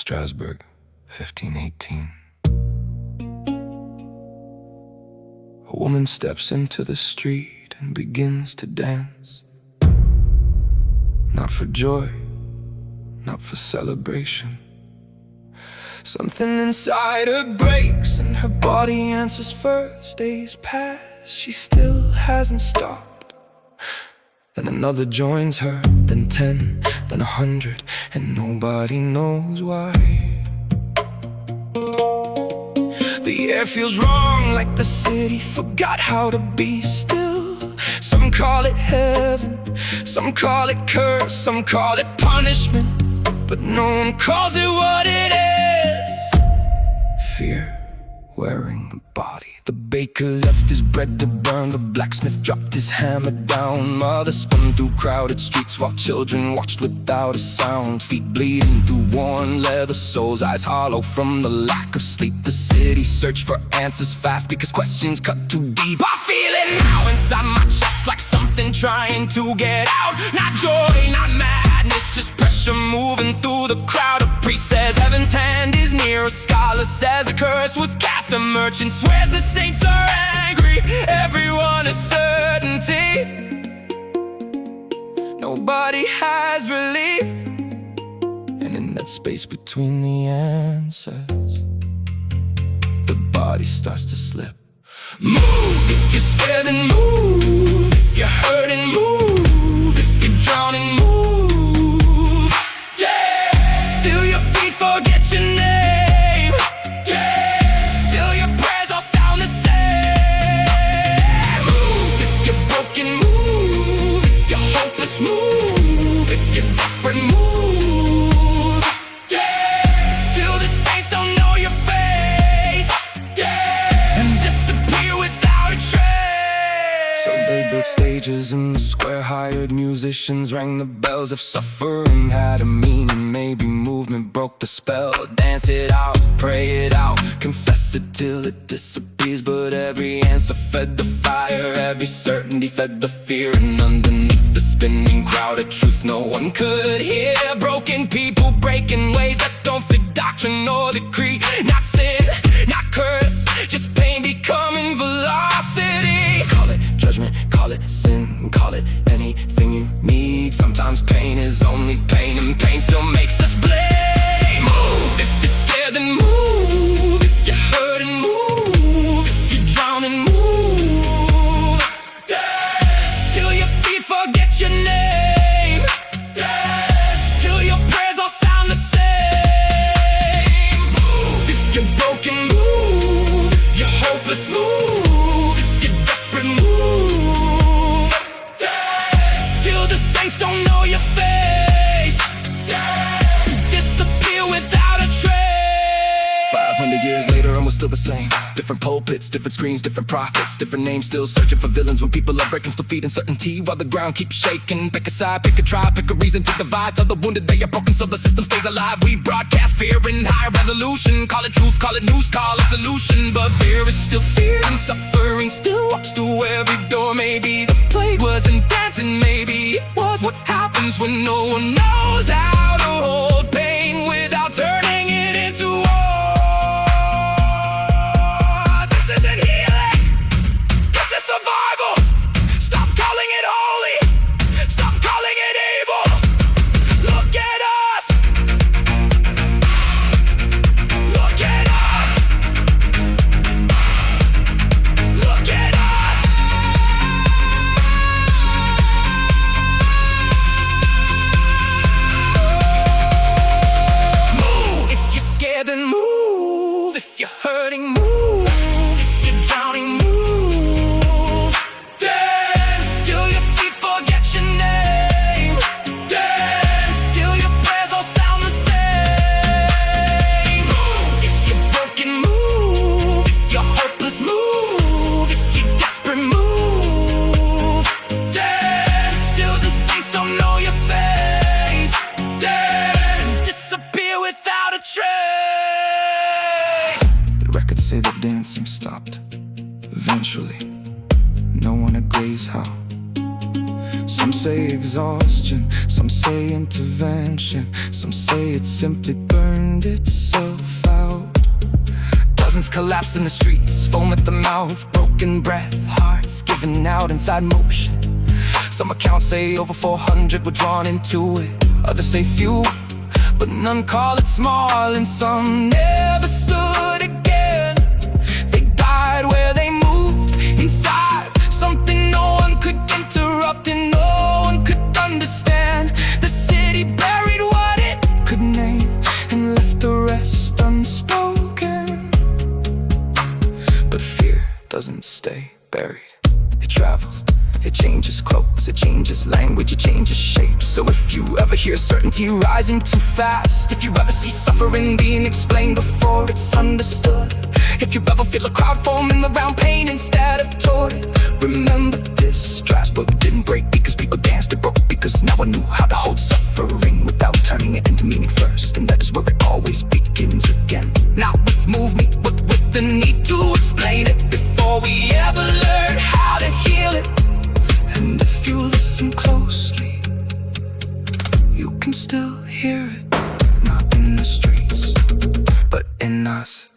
Strasbourg, 1518. A woman steps into the street and begins to dance. Not for joy, not for celebration. Something inside her breaks and her body answers first. Days pass, she still hasn't stopped. Then another joins her, then 10, then 100, and nobody knows why. The air feels wrong, like the city forgot how to be still. Some call it heaven, some call it curse, some call it punishment, but no one calls it what it is. Fear wearing a body. The baker left his bread to burn, the blacksmith dropped his hammer down. Mother spun through crowded streets while children watched without a sound. Feet bleeding through worn leather soles, eyes hollow from the lack of sleep. The city searched for answers fast because questions cut too deep. I feel it now inside my chest, like something trying to get out. Not joy, not madness, just pressure moving through the crowd. A priest says heaven's hand is near, a scholar says a curse was cast. A merchant swears the saints are angry, everyone is certainty. Nobody has relief. And in that space between the answers, the body starts to slip. Move if you're scared, then move. If you're hurting, move. If you're drowning, move. Yeah. Still your feet, forget your name. Yeah. Still your prayers all sound the same. Move if you're broken, move. If you're hopeless, move. If you're desperate, move. Yeah. Still the saints don't know your face. Yeah. And disappear without a trace. So they built stages in the square, hired musicians, rang the bells. If suffering had a meaning, maybe movement broke the spell. Dance it out, pray it out, confess it till it disappears. But every answer fed the fire, every certainty fed the fear. And underneath the spinning crowd, a truth no one could hear. Broken people breaking ways that don't fit doctrine or decree. Not sin, not curse, just pain becoming velocity. Call it judgment, call it sin, call it anything you need. Sometimes pain is only pain, and pain still makes us bleed. Move if you're scared, then move. If you're hurting, move. If you're drowning, move. Dance till your feet forget your name. Dance till your prayers all sound the same. Move if you're broken, move. If you're hopeless, move. If you're desperate, move. Dance till the saints don't know your face. Dance. Disappear without a trace. 500 years later and we're still the same. Different pulpits, different screens, different prophets, different names, still searching for villains. When people are breaking, still feeding certainty while the ground keeps shaking. Pick a side, pick a tribe, pick a reason to divide. Tell the wounded they are broken so the system stays alive. We broadcast fear and high resolution. Call it truth, call it news, call it solution. But fear is still fear, and suffering still walks through every door. Maybe the plague wasn't dancing, maybe it was what happens when no one knows how to hold pain without turning it into war. This isn't healing, this is survival. Stop calling it holy, stop calling it able. Look at us, look at us, look at us. Move if you're scared, then move. If you're hurting, move. If you're drowning, move. Dance till your feet forget your name. Dance till your prayers all sound the same. Move if you're broken, move. If you're hopeless, move. If you're desperate, move. Dance till the saints don't know your face. Dance. Disappear without a trace. The records say that dancing stopped eventually. No one agrees how. So Some say exhaustion, some say intervention, some say it simply burned itself out. Dozens collapsed in the streets, foam at the mouth, broken breath, hearts giving out inside motion. Some accounts say over 400 were drawn into it, others say few, but none call it small, and some never stood again. They died where they moved, inside something no one could interrupt and no one could understand. The city buried what it could name and left the rest unspoken. But fear doesn't stay buried, it travels. It changes clothes, it changes language, it changes shape. So if you ever hear certainty rising too fast, if you ever see suffering being explained before it's understood, if you ever feel a crowd forming around pain instead of toy, remember this: Strasbourg didn't break because people danced, it broke because no one knew how to hold suffering without turning it into meaning first. And that is where it always begins again. Not with movement, but with the need to explain it before we ever learn how to heal it. And if you listen closely, you can still hear it, not in the streets, but in us.